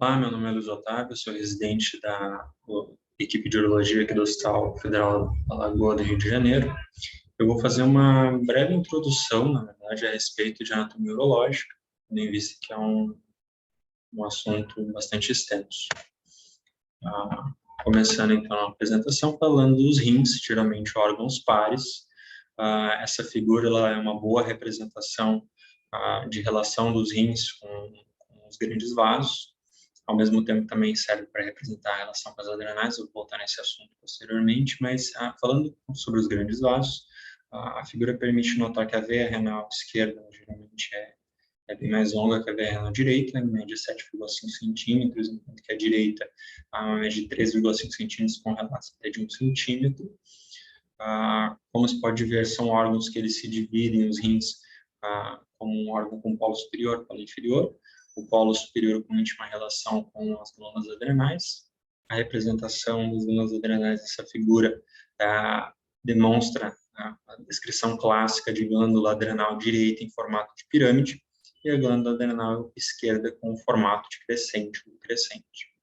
Olá, meu nome é Luiz Otávio, sou residente da equipe de urologia aqui do Hospital Federal da Lagoa do Rio de Janeiro. Eu vou fazer uma breve introdução, na verdade, a respeito de anatomia urológica, tendo em vista que é um assunto bastante extenso. Começando então a apresentação falando dos rins, geralmente órgãos pares. Essa figura ela é uma boa representação de relação dos rins com os grandes vasos. Ao mesmo tempo também serve para representar a relação com as adrenais, eu vou voltar nesse assunto posteriormente, mas falando sobre os grandes vasos, a figura permite notar que a veia renal esquerda geralmente é bem mais longa que a veia renal direita, em média 7,5 centímetros, enquanto que a direita a média de 3,5 centímetros com relação até de 1 centímetro. Como se pode ver, são órgãos que eles se dividem, os rins, como um órgão com polo superior e polo inferior. O polo superior com íntima relação com as glândulas adrenais. A representação das glândulas adrenais nessa figura demonstra a descrição clássica de glândula adrenal direita em formato de pirâmide e a glândula adrenal esquerda com formato de crescente ou crescente.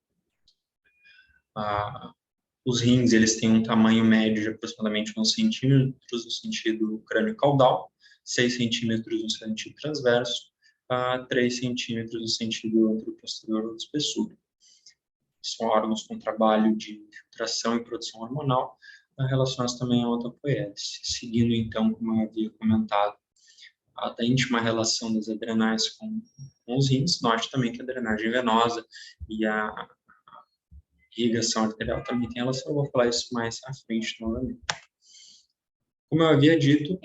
Os rins eles têm um tamanho médio de aproximadamente 1 centímetro no sentido crânio-caudal, 6 centímetros no sentido transverso, 3 centímetros no sentido anteroposterior ou espessura. São órgãos com trabalho de filtração e produção hormonal, relacionados também à autopoiese. Seguindo, então, como eu havia comentado, da íntima relação das adrenais com os rins, note também que a drenagem venosa e a irrigação arterial também tem relação, eu vou falar isso mais à frente novamente. Como eu havia dito,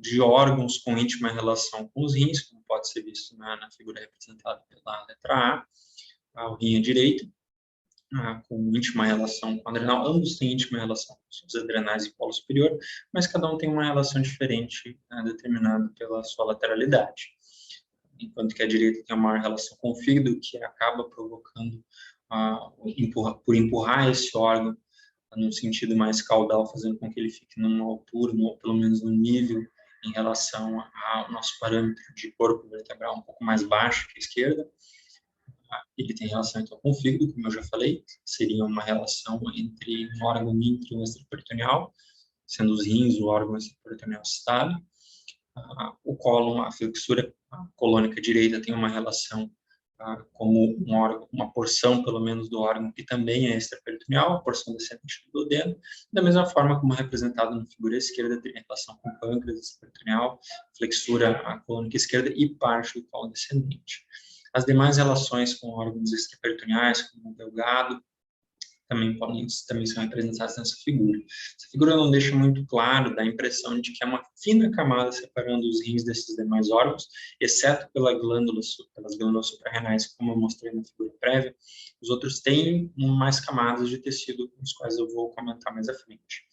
de órgãos com íntima relação com os rins, como pode ser visto na figura representada pela letra A, o rim à direita, com íntima relação com a adrenal, ambos têm íntima relação com os adrenais e polo superior, mas cada um tem uma relação diferente, determinada pela sua lateralidade. Enquanto que a direita tem uma relação com o fígado, que acaba provocando, por empurrar esse órgão no sentido mais caudal, fazendo com que ele fique numa altura, ou pelo menos num nível, em relação ao nosso parâmetro de corpo vertebral um pouco mais baixo que a esquerda. Ele tem relação então com o fígado, como eu já falei, seria uma relação entre um órgão intra e um extraperitoneal, sendo os rins o órgão extraperitoneal citado. O cólon, a flexura colônica direita tem uma relação como um órgão, uma porção, pelo menos, do órgão que também é extraperitoneal, a porção descendente do duodeno, da mesma forma como representado na figura esquerda, tem relação com o pâncreas extraperitoneal, flexura colônica esquerda e parte do cólon descendente. As demais relações com órgãos extraperitoneais, como o delgado, também são representadas nessa figura. Essa figura não deixa muito claro, dá a impressão de que é uma fina camada separando os rins desses demais órgãos, exceto pelas glândulas suprarrenais, como eu mostrei na figura prévia. Os outros têm mais camadas de tecido, com os quais eu vou comentar mais à frente.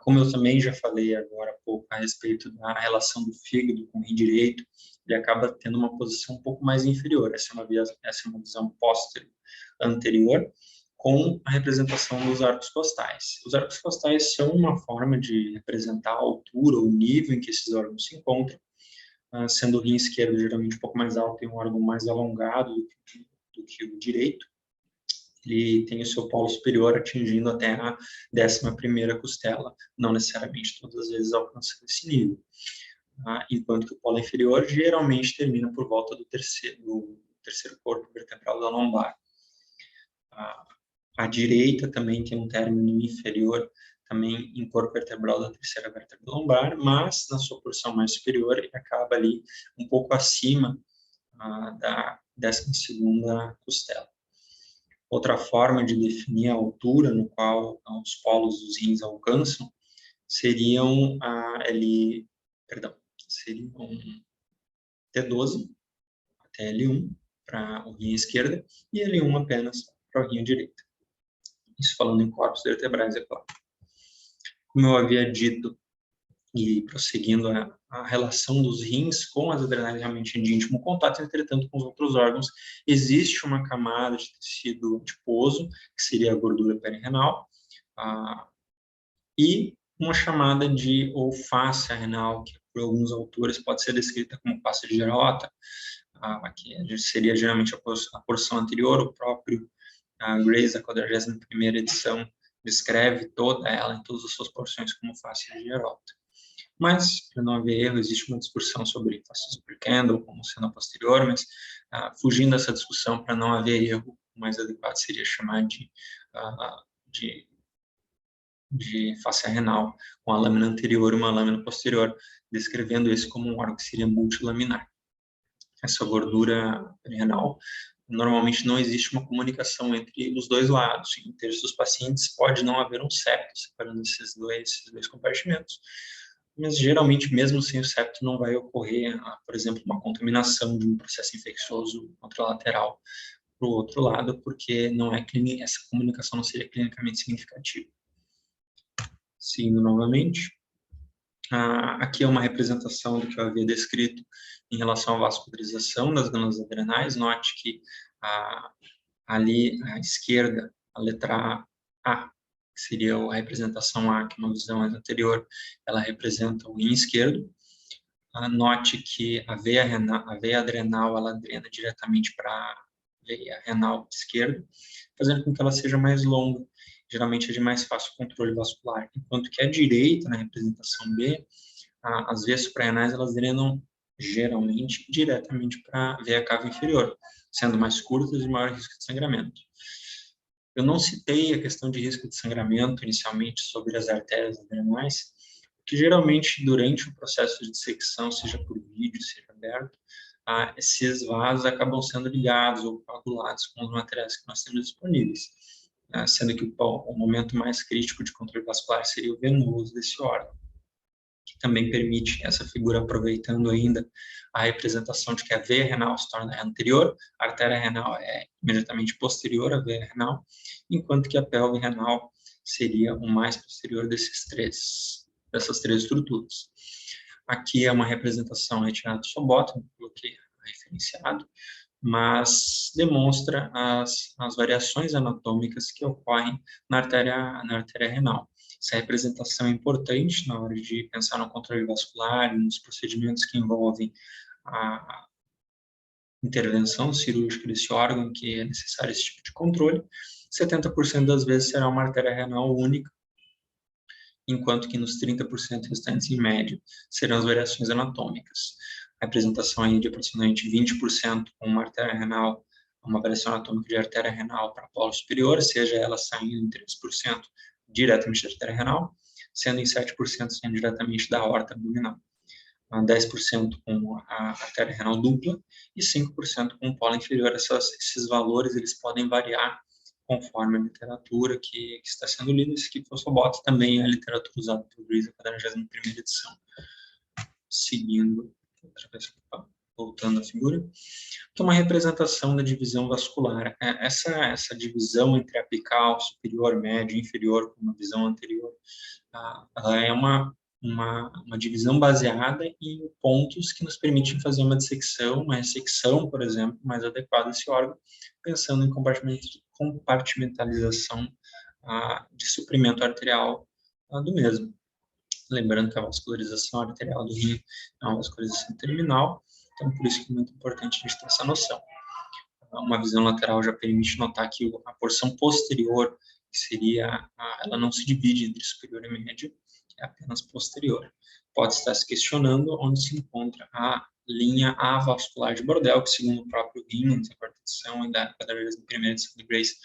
Como eu também já falei agora há pouco a respeito da relação do fígado com o rim direito, ele acaba tendo uma posição um pouco mais inferior. Essa é uma visão anterior, com a representação dos arcos costais. Os arcos costais são uma forma de representar a altura ou o nível em que esses órgãos se encontram, sendo o rim esquerdo geralmente um pouco mais alto e um órgão mais alongado do que o direito. Ele tem o seu polo superior atingindo até a 11ª costela, não necessariamente todas as vezes alcançando esse nível. Enquanto que o polo inferior geralmente termina por volta do terceiro corpo vertebral da lombar. A direita também tem um término inferior, também em corpo vertebral da 3ª vértebra lombar, mas na sua porção mais superior ele acaba ali um pouco acima da 12ª costela. Outra forma de definir a altura no qual os polos dos rins alcançam seriam T12 até L1 para o rim esquerda e L1 apenas para o rim direito. Isso falando em corpos vertebrais, é claro. Como eu havia dito, e prosseguindo a relação dos rins com as adrenais realmente de íntimo contato, entretanto, com os outros órgãos, existe uma camada de tecido adiposo, que seria a gordura perirenal, e uma chamada de ou fáscia renal, que por alguns autores pode ser descrita como fáscia de Gerota, que seria geralmente a porção anterior, o próprio Grace, a 41ª edição, descreve toda ela em todas as suas porções como face de Geraldo. Mas, para não haver erro, existe uma discussão sobre face super candle, como sendo a posterior, mas fugindo dessa discussão, para não haver erro, o mais adequado seria chamar de face renal, com a lâmina anterior e uma lâmina posterior, descrevendo isso como um órgão que seria multilaminar. Essa gordura renal, normalmente não existe uma comunicação entre os dois lados. Em terços dos pacientes pode não haver um septo separando esses dois compartimentos, mas geralmente mesmo sem o septo não vai ocorrer, por exemplo, uma contaminação de um processo infeccioso contralateral para o outro lado, porque não é essa comunicação não seria clinicamente significativa. Seguindo novamente, aqui é uma representação do que eu havia descrito em relação à vascularização das glândulas adrenais. Note que ali à esquerda, a letra A, que seria a representação A, que é uma visão mais anterior, ela representa o rim esquerdo. Note que a veia adrenal, ela drena diretamente para a veia renal esquerda, fazendo com que ela seja mais longa. Geralmente é de mais fácil controle vascular. Enquanto que a direita, na representação B, as veias suprarrenais, elas drenam geralmente diretamente para a veia cava inferior, sendo mais curtas e maior risco de sangramento. Eu não citei a questão de risco de sangramento inicialmente sobre as artérias adrenais, porque geralmente durante o processo de dissecção, seja por vídeo, seja aberto, esses vasos acabam sendo ligados ou coagulados com os materiais que nós temos disponíveis, sendo que o momento mais crítico de controle vascular seria o venoso desse órgão, que também permite essa figura, aproveitando ainda a representação de que a veia renal se torna anterior, a artéria renal é imediatamente posterior à veia renal, enquanto que a pelve renal seria o mais posterior dessas três estruturas. Aqui é uma representação retirada do Sobota, coloquei referenciado, mas demonstra as variações anatômicas que ocorrem na artéria renal. Essa representação é importante na hora de pensar no controle vascular, nos procedimentos que envolvem a intervenção cirúrgica desse órgão, que é necessário esse tipo de controle. 70% das vezes será uma artéria renal única, enquanto que nos 30% restantes, em média, serão as variações anatômicas. A representação aí de aproximadamente 20% com uma artéria renal, uma variação anatômica de artéria renal para polo superior, seja ela saindo em 3% diretamente da artéria renal, sendo em 7% saindo diretamente da aorta abdominal. 10% com a artéria renal dupla e 5% com o polo inferior. Esses valores eles podem variar conforme a literatura que está sendo lida. Esse aqui foi o Sobota, também é a literatura usada por Grace, a 41ª edição. Seguindo, outra vez, voltando à figura, que é uma representação da divisão vascular. Essa divisão entre apical, superior, médio e inferior, como a visão anterior, ela é uma divisão baseada em pontos que nos permitem fazer uma dissecção, uma ressecção, por exemplo, mais adequada a esse órgão, pensando em compartimentalização de suprimento arterial do mesmo. Lembrando que a vascularização arterial do rim é uma vascularização terminal, então por isso que é muito importante a gente ter essa noção. Uma visão lateral já permite notar que a porção posterior, que seria, ela não se divide entre superior e médio, é apenas posterior. Pode estar se questionando onde se encontra a linha avascular de Bordel, que segundo o próprio Higgins, a quarta edição e da 41ª edição de Grace,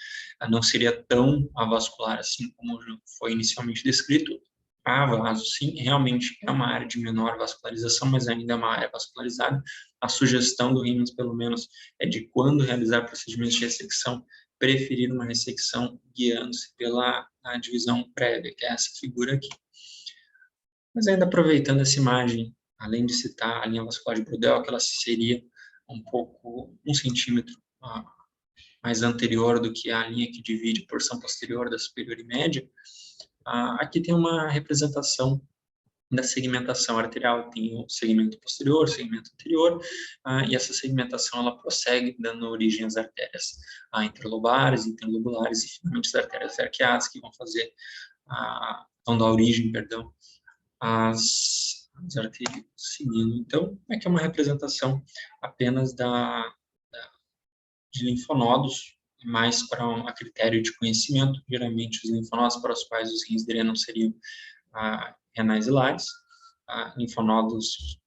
não seria tão avascular assim como foi inicialmente descrito. Há vaso, sim, realmente é uma área de menor vascularização, mas ainda é uma área vascularizada. A sugestão do Higgins, pelo menos, é de quando realizar procedimentos de ressecção, preferir uma ressecção guiando-se pela divisão prévia, que é essa figura aqui. Mas ainda aproveitando essa imagem, além de citar a linha vascular de Brodel, que ela seria um centímetro mais anterior do que a linha que divide a porção posterior da superior e média, aqui tem uma representação da segmentação arterial. Tem o segmento posterior, o segmento anterior, e essa segmentação ela prossegue dando origem às artérias interlobulares, interlobulares e finalmente as artérias arqueadas, que vão dar origem, às as arterias. Seguindo, então, aqui é uma representação apenas de linfonodos, mais a critério de conhecimento. Geralmente, os linfonodos para os quais os rins drenam seriam renais hilares, linfonodos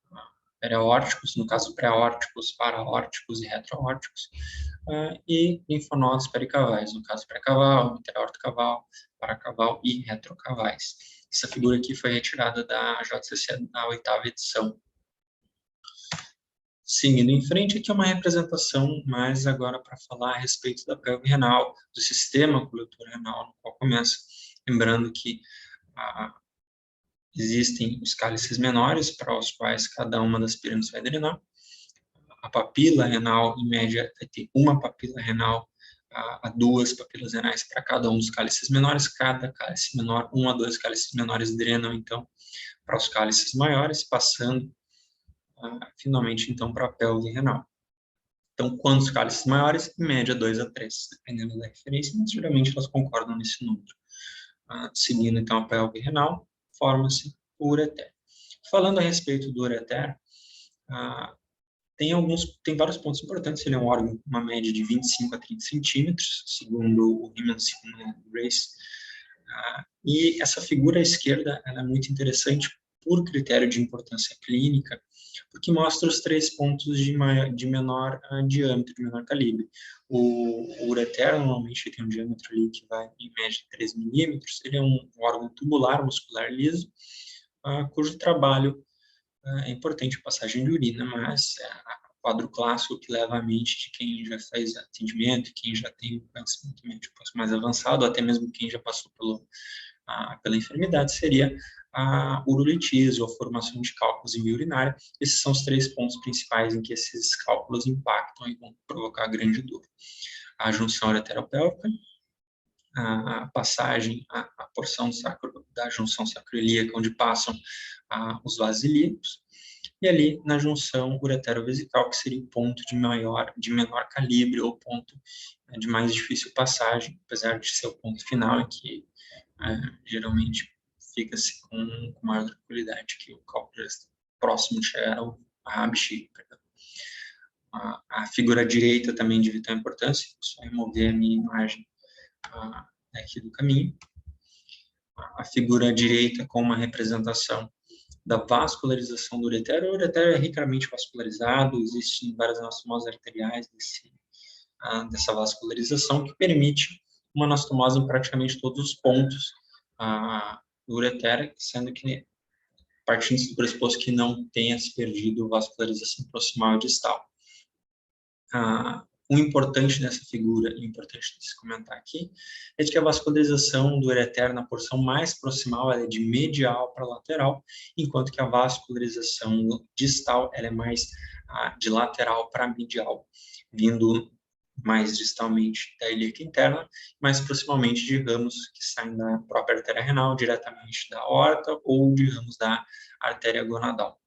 periaórticos, no caso pré-aórticos, paraórticos e retroaórticos, e linfonodos pericavais, no caso pré-caval, interaortocaval, paracaval e retrocavais. Essa figura aqui foi retirada da JCC na 8ª edição. Seguindo em frente, aqui é uma representação mais agora para falar a respeito da pelve renal, do sistema coletor renal, no qual começa. Lembrando que existem os cálices menores, para os quais cada uma das pirâmides vai drenar. A papila renal, em média, vai ter uma papila renal a 2 papilas renais para cada um dos cálices menores. Cada cálice menor, 1 a 2 cálices menores drenam, então, para os cálices maiores, passando finalmente, então, para a pelve renal. Então, quantos cálices maiores? Em média, 2 a 3, dependendo da referência, mas geralmente elas concordam nesse número. Seguindo, então, a pelve renal, forma-se o ureter. Falando a respeito do ureter, tem vários pontos importantes. Ele é um órgão com uma média de 25 a 30 centímetros, segundo o Himmans e Grace. E essa figura à esquerda ela é muito interessante por critério de importância clínica, porque mostra os 3 pontos de menor diâmetro, de menor calibre. O ureter, normalmente, tem um diâmetro ali que vai, em média, de 3 milímetros. Ele é um órgão tubular, muscular liso, cujo trabalho é importante a passagem de urina, mas o quadro clássico que leva à mente de quem já faz atendimento, quem já tem um conhecimento médico mais avançado, ou até mesmo quem já passou pela enfermidade, seria a urolitise, ou a formação de cálculos em via urinária. Esses são os 3 pontos principais em que esses cálculos impactam e vão provocar grande dor. A junção ureteropélvica, a passagem, a porção da junção sacroiliaca, onde passam os vasos ilíacos, e ali na junção uretero-vesical, que seria o ponto de menor calibre, ou ponto de mais difícil passagem, apesar de ser o ponto final, em que geralmente fica-se com maior tranquilidade, que o cálculo próximo de chegar à bexiga. A figura direita também de vital importância, vou só remover a minha imagem aqui do caminho. A figura direita com uma representação da vascularização do ureter. O ureter é ricamente vascularizado, existem várias anastomoses arteriais dessa vascularização, que permite uma anastomose em praticamente todos os pontos do ureter, sendo que, partindo do pressuposto que não tenha se perdido vascularização proximal e distal. O importante dessa figura, e importante de se comentar aqui, é de que a vascularização do ureter na porção mais proximal ela é de medial para lateral, enquanto que a vascularização distal ela é mais de lateral para medial, vindo mais distalmente da ilíaca interna, mais proximamente de ramos que saem da própria artéria renal, diretamente da aorta ou de ramos da artéria gonadal.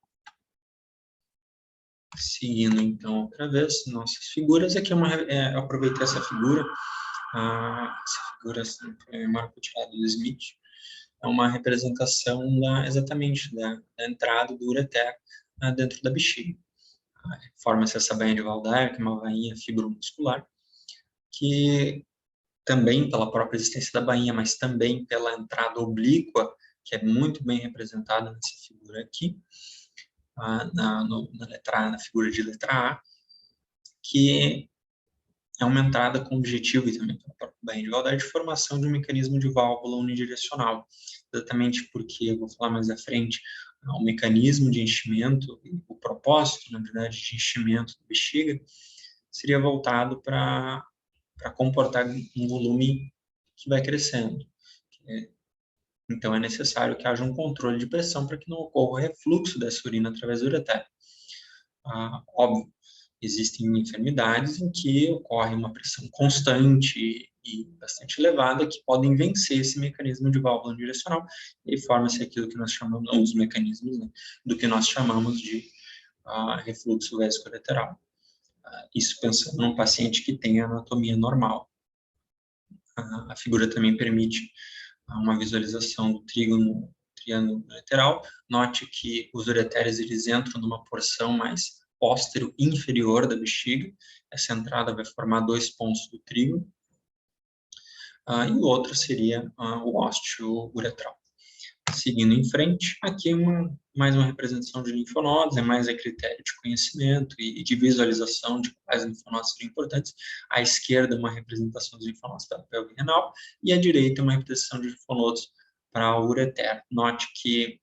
Seguindo, então, outra vez, nossas figuras. Aqui eu aproveitei essa figura foi marco tirado do Smith. É uma representação exatamente da entrada do ureter dentro da bexiga. Forma-se essa bainha de Waldeyer, que é uma bainha fibromuscular, que também pela própria existência da bainha, mas também pela entrada oblíqua, que é muito bem representada nessa figura aqui, na figura de letra A, que é uma entrada com objetivo, e também pela própria bainha de Waldeyer, de formação de um mecanismo de válvula unidirecional, exatamente porque, eu vou falar mais à frente, o mecanismo de enchimento, o propósito, na verdade, de enchimento da bexiga, seria voltado para comportar um volume que vai crescendo. Então, é necessário que haja um controle de pressão para que não ocorra o refluxo dessa urina através do ureter. Óbvio, existem enfermidades em que ocorre uma pressão constante e bastante elevada que podem vencer esse mecanismo de válvula unidirecional e forma-se aquilo que nós chamamos, os mecanismos, né, do que nós chamamos de refluxo vésico-ureteral. Isso pensando num paciente que tem anatomia normal. A figura também permite uma visualização do trígono triângulo lateral. Note que os ureteres eles entram numa porção mais póstero inferior da bexiga. Essa entrada vai formar 2 pontos do trígono. E o outro seria o ósteo uretral. Seguindo em frente, aqui é mais uma representação de linfonodos, é mais a critério de conhecimento e de visualização de quais linfonodos seriam importantes. À esquerda, uma representação dos linfonodos para a pelve renal, e à direita, uma representação de linfonodos para o ureter. Note que,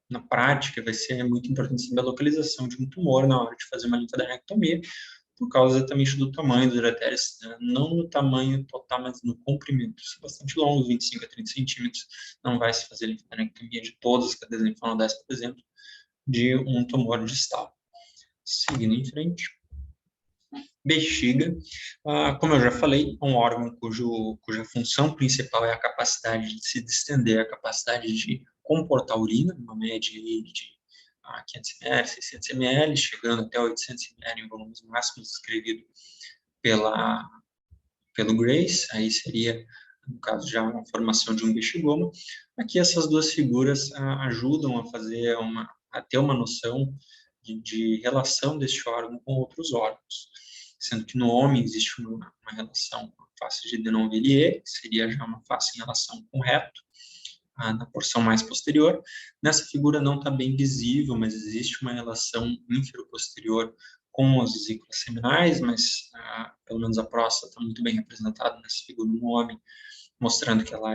na prática, vai ser muito importante saber a localização de um tumor na hora de fazer uma linfadenectomia, por causa exatamente do tamanho dos ureteres, não no tamanho total, mas no comprimento. Isso é bastante longo, 25 a 30 centímetros. Não vai se fazer linfadenectomia de todas as cadeias linfonodais, por exemplo, de um tumor distal. Seguindo em frente. Bexiga, como eu já falei, é um órgão cuja função principal é a capacidade de se distender, a capacidade de comportar urina, uma média de 500 ml, 600 ml, chegando até 800 ml em volumes máximos descrevido pelo Grace. Aí seria, no caso, já uma formação de um bexigoma. Aqui essas duas figuras ajudam a ter uma noção de relação deste órgão com outros órgãos, sendo que no homem existe uma relação com a face de Denonvilliers, que seria já uma face em relação com o reto, na porção mais posterior. Nessa figura não está bem visível, mas existe uma relação ínfero-posterior com as vesículas seminais, mas pelo menos a próstata está muito bem representada nessa figura no homem, mostrando que ela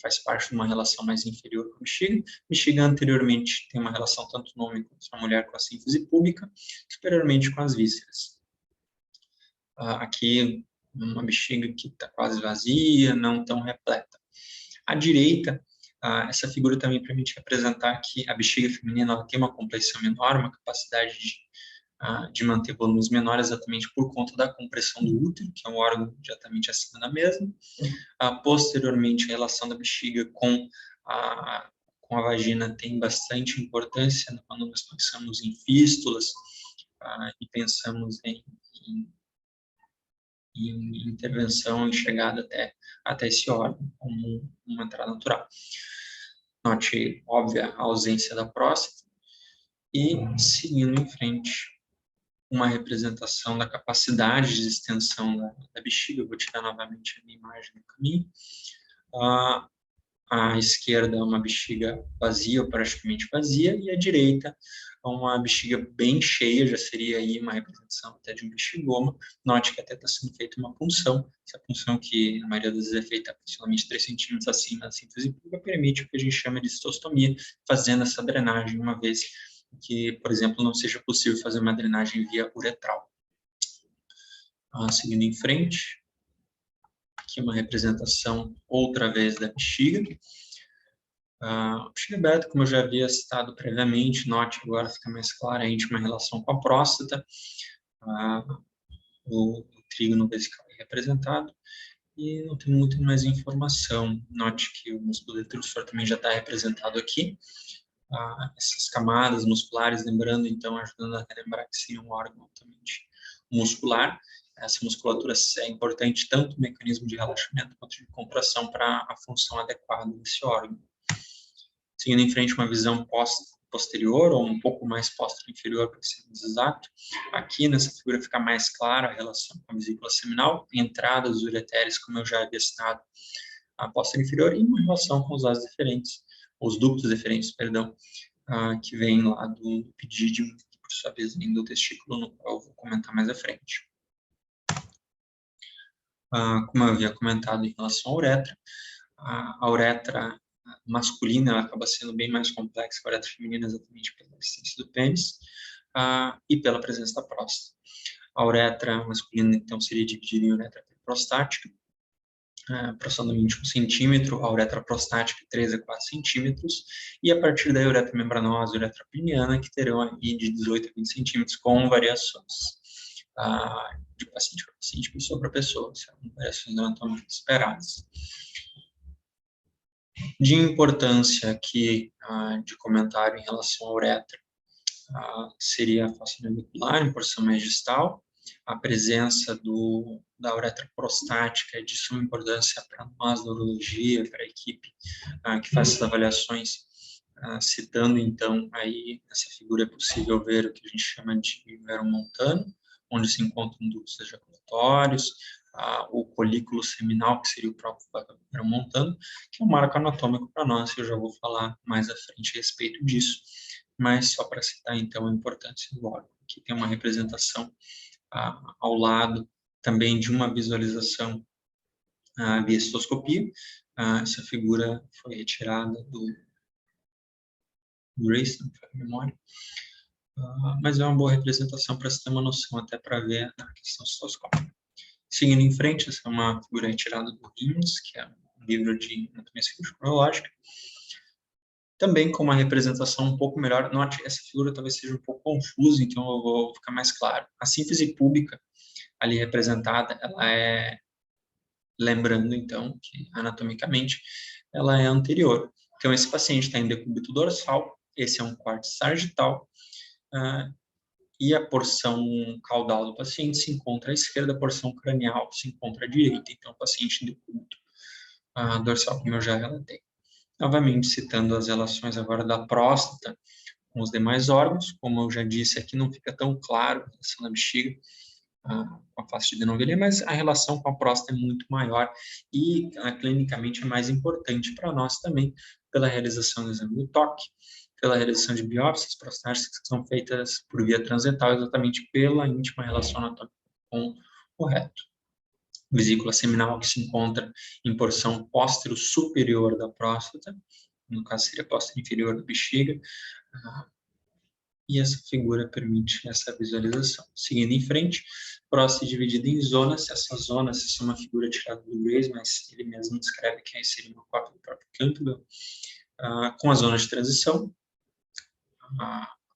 faz parte de uma relação mais inferior com a bexiga. Bexiga anteriormente tem uma relação tanto no homem quanto na mulher com a sínfise púbica, superiormente com as vísceras. Aqui uma bexiga que está quase vazia, não tão repleta. À direita, essa figura também permite representar que a bexiga feminina ela tem uma complexão menor, uma capacidade de manter volumes menores exatamente por conta da compressão do útero, que é um órgão diretamente acima da mesma. Posteriormente, a relação da bexiga com a vagina tem bastante importância quando nós pensamos em fístulas e pensamos em intervenção e chegada até esse órgão, como uma entrada natural. Note, óbvia, a ausência da próstata. E, seguindo em frente, uma representação da capacidade de extensão da bexiga. Eu vou tirar novamente a minha imagem do caminho. À esquerda, uma bexiga vazia, ou praticamente vazia, e à direita, uma bexiga bem cheia, já seria aí uma representação até de um bexigoma. Note que até está sendo feita uma punção. Essa punção, que na maioria das vezes é feita aproximadamente 3 centímetros acima da síntese pública, permite o que a gente chama de cistostomia, fazendo essa drenagem, uma vez que, por exemplo, não seja possível fazer uma drenagem via uretral. Seguindo em frente, aqui uma representação outra vez da bexiga. A bexiga aberta, como eu já havia citado previamente, note agora fica mais clara a íntima relação com a próstata, o trígono vesical é representado, e não tem muito mais informação. Note que o músculo detrusor também já está representado aqui. Essas camadas musculares, lembrando, então, ajudando a relembrar que seria um órgão altamente muscular. Essa musculatura é importante tanto no mecanismo de relaxamento quanto de contração para a função adequada desse órgão. Seguindo em frente, uma visão posterior, ou um pouco mais posterior, para ser mais exato. Aqui nessa figura fica mais clara a relação com a vesícula seminal, entrada dos ureteres, como eu já havia citado, a posterior inferior, e uma relação com os vasos deferentes, os ductos deferentes, perdão, que vem lá do epidídimo, que por sua vez vem do testículo, no qual eu vou comentar mais à frente. Como eu havia comentado em relação à uretra, a uretra masculina ela acaba sendo bem mais complexa que a uretra feminina, exatamente pela existência do pênis e pela presença da próstata. A uretra masculina, então, seria dividida em uretra prostática, aproximadamente 1 centímetro, a uretra prostática 3 a 4 centímetros, e a partir da uretra membranosa e uretra peniana, que terão aí de 18 a 20 centímetros, com variações de paciente para paciente, pessoa para pessoa, são variações anatomicamente esperadas. De importância aqui, de comentário em relação à uretra, seria a face navicular em porção mais distal. A presença da uretra prostática é de suma importância para nós, da urologia, para a equipe que faz essas avaliações, citando, então, aí nessa figura é possível ver o que a gente chama de vero montano, onde se encontram dutos ejaculatórios, o colículo seminal, que seria o próprio vero montano, que é um marco anatômico para nós, eu já vou falar mais à frente a respeito disso, mas só para citar, então, a importância do órgão. Aqui tem uma representação ao lado também de uma visualização via cistoscopia. Essa figura foi retirada do Grace, não foi a memória, mas é uma boa representação para se ter uma noção, até para ver a questão cistoscópica. Seguindo em frente, essa é uma figura retirada do RIMS, que é um livro de anatomia cirúrgico-neurológica, também com uma representação um pouco melhor. Note, essa figura talvez seja um pouco confusa, então eu vou ficar mais claro. A síntese púbica ali representada, ela é, lembrando então, que anatomicamente ela é anterior. Então esse paciente está em decúbito dorsal, esse é um córtex sagital, e a porção caudal do paciente se encontra à esquerda, a porção cranial se encontra à direita. Então, o paciente em decúbito dorsal, como eu já relatei. Novamente, citando as relações agora da próstata com os demais órgãos, como eu já disse, aqui não fica tão claro a relação da bexiga com a face de Deneuve, mas a relação com a próstata é muito maior e clinicamente é mais importante para nós também, pela realização do exame do toque, pela realização de biópsias prostáticas que são feitas por via transetal, exatamente pela íntima relação anatômica com o reto. Vesícula seminal que se encontra em porção póstero superior da próstata, no caso seria póstero inferior da bexiga, e essa figura permite essa visualização. Seguindo em frente, próstata dividida em zonas, essas zonas, essa é uma figura tirada do Grace, mas ele mesmo descreve que seria uma cópia do próprio Campbell, com as zonas de transição,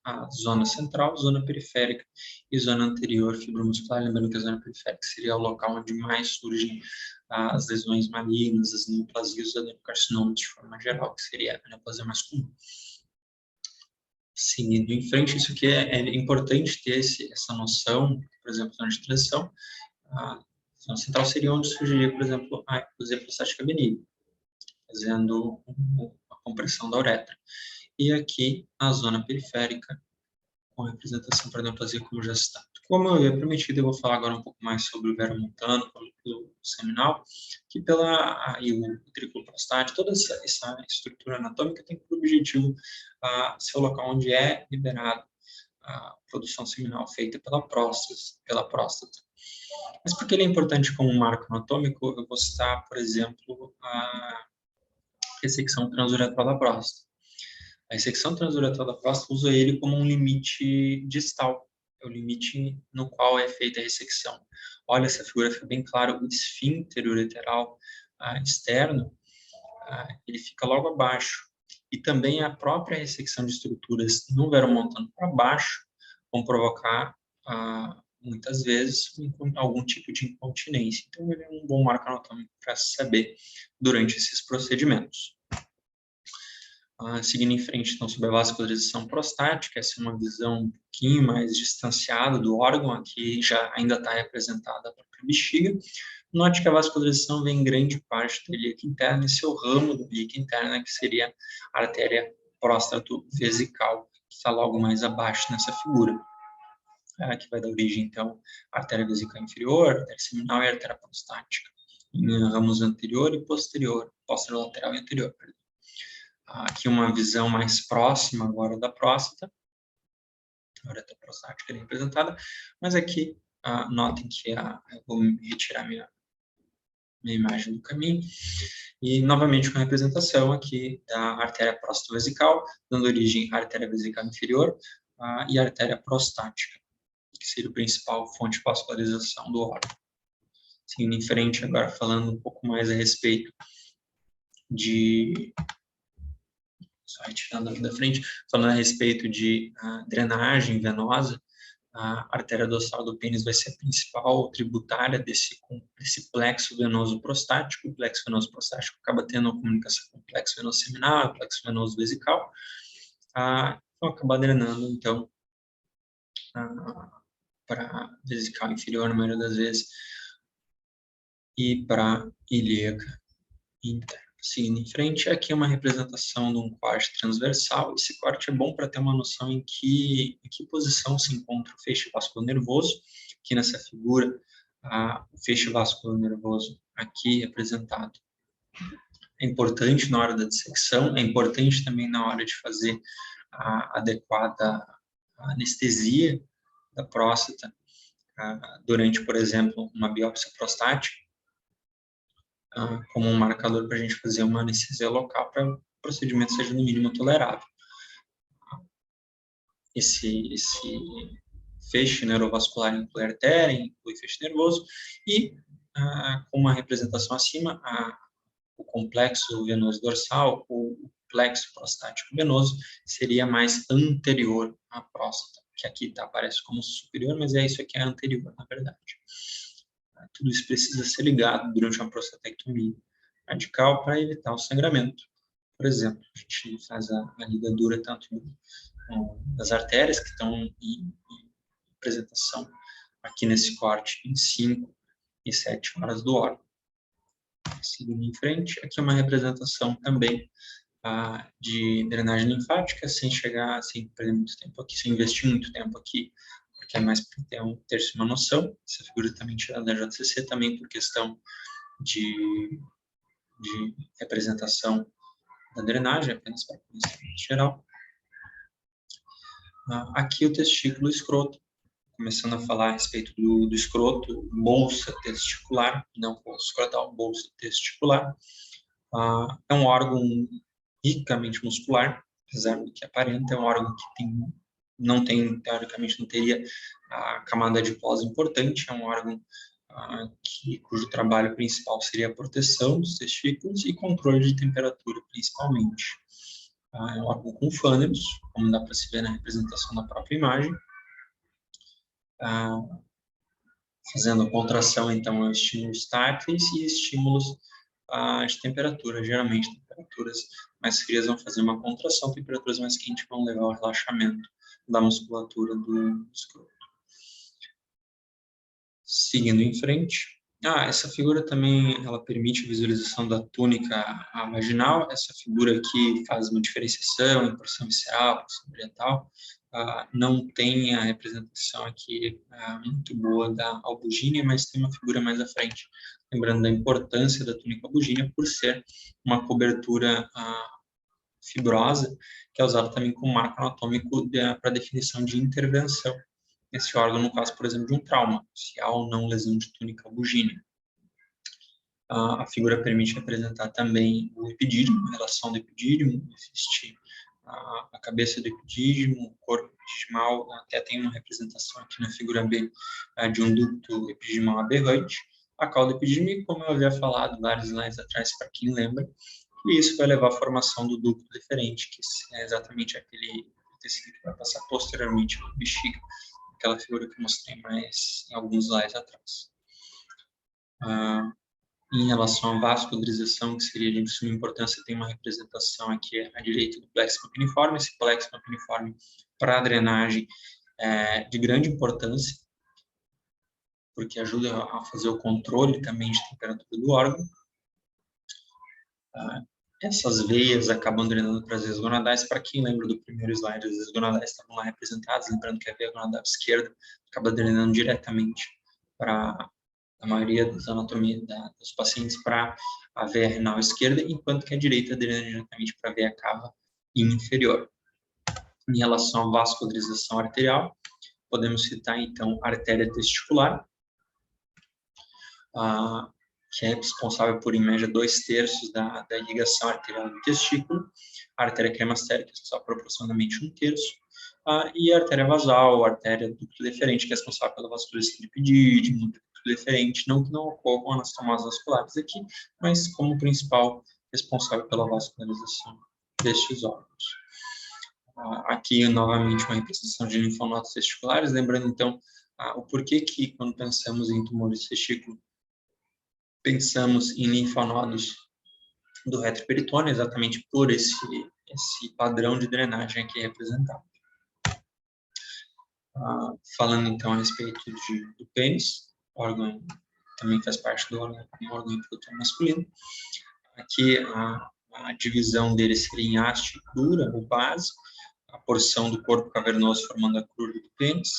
a zona central, zona periférica e zona anterior fibromuscular, lembrando que a zona periférica seria o local onde mais surgem as lesões malignas, as neoplasias, os adenocarcinomas de forma geral, que seria a neoplasia mais comum. Seguindo em frente, isso aqui é importante ter essa noção, por exemplo, zona de transição, a zona central seria onde surgiria, por exemplo, a hipoplasia prostática benigna, fazendo a compressão da uretra. E aqui a zona periférica, com representação para neoplasia, como já citado. Como eu havia prometido, eu vou falar agora um pouco mais sobre o vero montano, o seminal, que e o triclo prostático, toda essa estrutura anatômica tem por objetivo ser o local onde é liberado a produção seminal feita pela próstata. Mas por que ele é importante como marco anatômico? Eu vou citar, por exemplo, a ressecção transuretral da próstata. A ressecção transuretral da próstata usa ele como um limite distal, é o limite no qual é feita a ressecção. Olha, essa figura fica bem clara, o esfíncter ureteral externo, ele fica logo abaixo. E também a própria ressecção de estruturas no vero montano para baixo vão provocar, muitas vezes, algum tipo de incontinência. Então, ele é um bom marco anatômico para se saber durante esses procedimentos. Seguindo em frente, então, sobre a vascularização prostática, essa é uma visão um pouquinho mais distanciada do órgão, aqui já ainda está representada a própria bexiga. Note que a vascularização vem em grande parte da ilíaca interna, e seu ramo da ilíaca interna, que seria a artéria próstato-vesical, que está logo mais abaixo nessa figura, que vai dar origem, então, à artéria vesical inferior, artéria seminal e artéria prostática, em ramos anterior e posterior, posterolateral e anterior, perdão. Aqui uma visão mais próxima agora da próstata, a uretra prostática é representada, mas aqui notem que eu vou retirar minha imagem do caminho, e novamente uma representação aqui da artéria próstato-vesical, dando origem à artéria vesical inferior e à artéria prostática, que seria a principal fonte de vascularização do órgão. Seguindo em frente, agora falando um pouco mais a respeito de... Só retirando aqui da frente, falando a respeito de drenagem venosa, a artéria dorsal do pênis vai ser a principal tributária desse plexo venoso prostático. O plexo venoso prostático acaba tendo uma comunicação com o plexo venoso seminal, o plexo venoso vesical, vão acabar drenando, então, para a vesical inferior, na maioria das vezes, e para a ilíaca interna. Seguindo em frente, aqui é uma representação de um corte transversal. Esse corte é bom para ter uma noção em que posição se encontra o feixe vascular nervoso. Aqui nessa figura, o feixe vascular nervoso aqui representado. É importante na hora da dissecção, é importante também na hora de fazer a adequada anestesia da próstata, durante, por exemplo, uma biópsia prostática, como um marcador para a gente fazer uma anestesia local para o procedimento seja no mínimo tolerável. Esse feixe neurovascular inclui artéria, inclui feixe nervoso e, com uma representação acima, o complexo venoso dorsal, o plexo prostático venoso, seria mais anterior à próstata, que aqui aparece como superior, mas isso aqui é anterior, na verdade. Tudo isso precisa ser ligado durante uma prostatectomia radical para evitar o sangramento. Por exemplo, a gente faz a ligadura tanto das artérias que estão em apresentação aqui nesse corte em 5 e 7 horas do órgão. Seguindo em frente, aqui é uma representação também de drenagem linfática, sem perder muito tempo aqui, sem investir muito tempo aqui, porque é mais para ter uma noção. Essa figura também tirada da JCC, também por questão de representação da drenagem, apenas para conhecimento geral. Aqui o testículo escroto, começando a falar a respeito do escroto, bolsa testicular, não bolsa escrotal, bolsa testicular. É um órgão ricamente muscular, apesar do que aparenta, é um órgão que teoricamente não teria a camada adiposa importante, é um órgão cujo trabalho principal seria a proteção dos testículos e controle de temperatura, principalmente. É um órgão com fâneros, como dá para se ver na representação da própria imagem. Fazendo contração, então, estímulos táteis e estímulos de temperatura. Geralmente, temperaturas mais frias vão fazer uma contração, temperaturas mais quentes vão levar ao relaxamento da musculatura do escroto. Seguindo em frente. Essa figura também ela permite a visualização da túnica vaginal. Essa figura aqui faz uma diferenciação em porção visceral, porção parietal. Não tem a representação aqui muito boa da albugínea, mas tem uma figura mais à frente, lembrando da importância da túnica albugínea por ser uma cobertura fibrosa, que é usada também como marco anatômico para definição de intervenção nesse órgão, no caso, por exemplo, de um trauma, se há ou não lesão de túnica albugínea. A figura permite representar também o epidídimo, a relação do epidídimo, existe a cabeça do epidídimo, o corpo epididimal, até tem uma representação aqui na figura B de um ducto epididimal aberrante, a cauda epidídmica, como eu havia falado vários slides atrás, para quem lembra, e isso vai levar à formação do ducto deferente, que é exatamente aquele tecido que vai passar posteriormente para a bexiga, aquela figura que eu mostrei mais em alguns slides atrás. Em relação à vascularização, que seria de suma importância, tem uma representação aqui à direita do plexo papiniforme. Esse plexo papiniforme, para a drenagem, é de grande importância, porque ajuda a fazer o controle também de temperatura do órgão. Essas veias acabam drenando para as veias gonadais. Para quem lembra do primeiro slide, as veias gonadais estavam lá representadas, lembrando que a veia gonadal esquerda acaba drenando diretamente para a maioria das anatomias dos pacientes para a veia renal esquerda, enquanto que a direita drena diretamente para a veia cava inferior. Em relação à vascularização arterial, podemos citar, então, a artéria testicular, que é responsável por, em média, 2/3 da irrigação arterial do testículo. A artéria cremastérica é responsável por aproximadamente 1/3. E a artéria vasal, a artéria ducto deferente, que é responsável pela vascularização do epidídimo, deferente, não que não ocorram anastomoses vasculares aqui, mas como principal responsável pela vascularização destes órgãos. Aqui, novamente, uma representação de linfonodos testiculares, lembrando, então, o porquê que, quando pensamos em tumores de testículo, pensamos em linfonodos do retroperitônio, exatamente por esse padrão de drenagem aqui representado. Falando, então, a respeito do pênis, órgão também faz parte do órgão reprodutor masculino. Aqui a divisão dele seria em haste dura, ou base, a porção do corpo cavernoso formando a curva do pênis.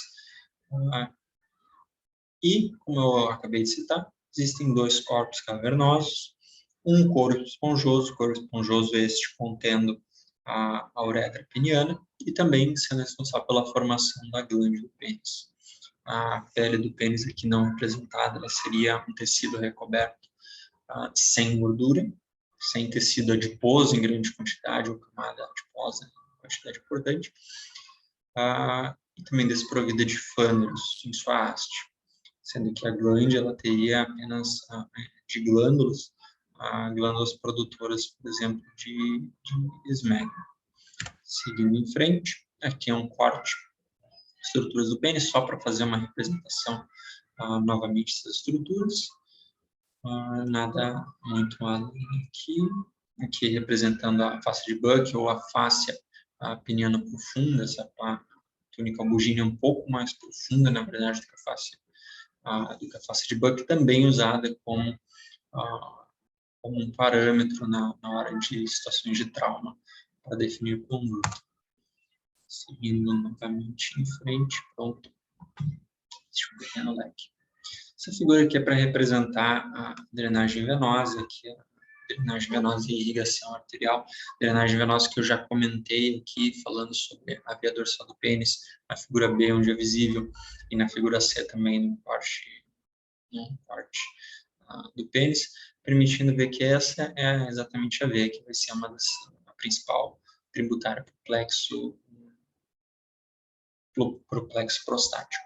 E, como eu acabei de citar, existem dois corpos cavernosos, um corpo esponjoso este contendo a uretra peniana e também sendo responsável pela formação da glândula do pênis. A pele do pênis aqui não representada, ela seria um tecido recoberto sem gordura, sem tecido adiposo em grande quantidade ou camada adiposa em quantidade importante, e também desprovida de fâneros em sua haste, sendo que a glândula ela teria apenas de glândulas produtoras, por exemplo, de esmegma. Seguindo em frente, aqui é um corte de estruturas do pênis, só para fazer uma representação novamente dessas estruturas. Nada muito além aqui representando a face de Buck ou a fáscia peniana profunda, essa túnica bugina é um pouco mais profunda, na verdade, do que a face de Buck, também usada como um parâmetro na hora de situações de trauma para definir conduta. Seguindo novamente em frente, pronto. Deixa eu pegar no leque. Essa figura aqui é para representar a drenagem venosa, que é a drenagem venosa e irrigação arterial. Drenagem venosa que eu já comentei aqui, falando sobre a via dorsal do pênis, na figura B, onde é visível, e na figura C também, no corte do pênis, permitindo ver que essa é exatamente a veia que vai ser a principal tributária para o plexo prostático.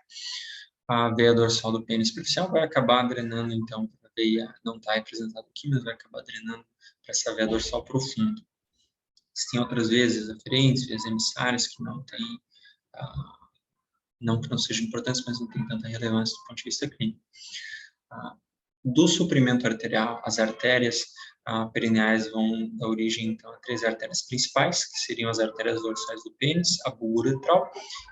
A veia dorsal do pênis superficial vai acabar drenando, então, a veia não está representada aqui, mas vai acabar drenando para essa veia dorsal profunda. Existem outras veias aferentes, veias emissárias, que não têm, não que não sejam importantes, mas não têm tanta relevância do ponto de vista clínico. Do suprimento arterial, as artérias perineais vão dar origem, então, a três artérias principais, que seriam as artérias dorsais do pênis, a bulbo uretral,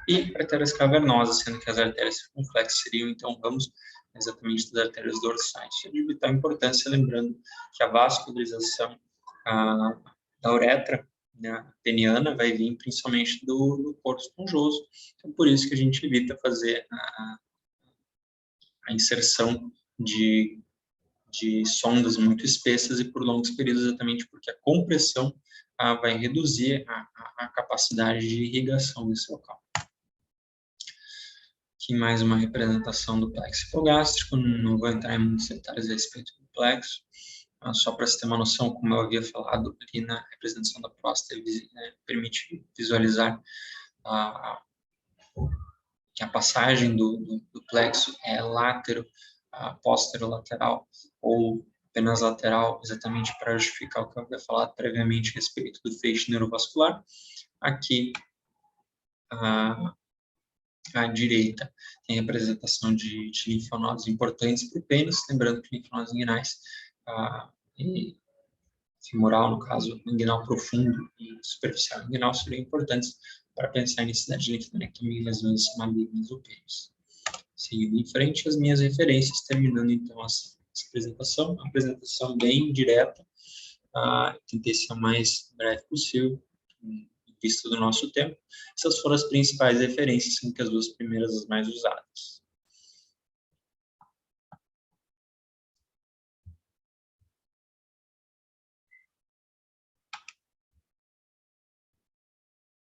e artérias cavernosas, sendo que as artérias circunflexas seriam, então, ramos exatamente das artérias dorsais. Isso é de vital importância, lembrando que a vascularização da uretra peniana vai vir principalmente do corpo esponjoso, então por isso que a gente evita fazer a inserção de sondas muito espessas e por longos períodos, exatamente porque a compressão vai reduzir a capacidade de irrigação desse local. Aqui mais uma representação do plexo hipogástrico, não vou entrar em muitos detalhes a respeito do plexo, só para você ter uma noção, como eu havia falado ali na representação da próstata, permite visualizar que a passagem do plexo é póstero-lateral ou apenas lateral, exatamente para justificar o que eu havia falado previamente a respeito do feixe neurovascular. Aqui, à direita, tem a representação de linfonodos importantes para o pênis, lembrando que linfonodos inguinais e femoral, no caso, inguinal profundo e superficial inguinal, seriam importantes para pensar em necessidade de linfodenectomia e lesões malignas do pênis. Seguindo em frente, as minhas referências, terminando então essa apresentação, uma apresentação bem direta, tentei ser o mais breve possível, em vista do nosso tempo. Essas foram as principais referências, sendo que as duas primeiras as mais usadas.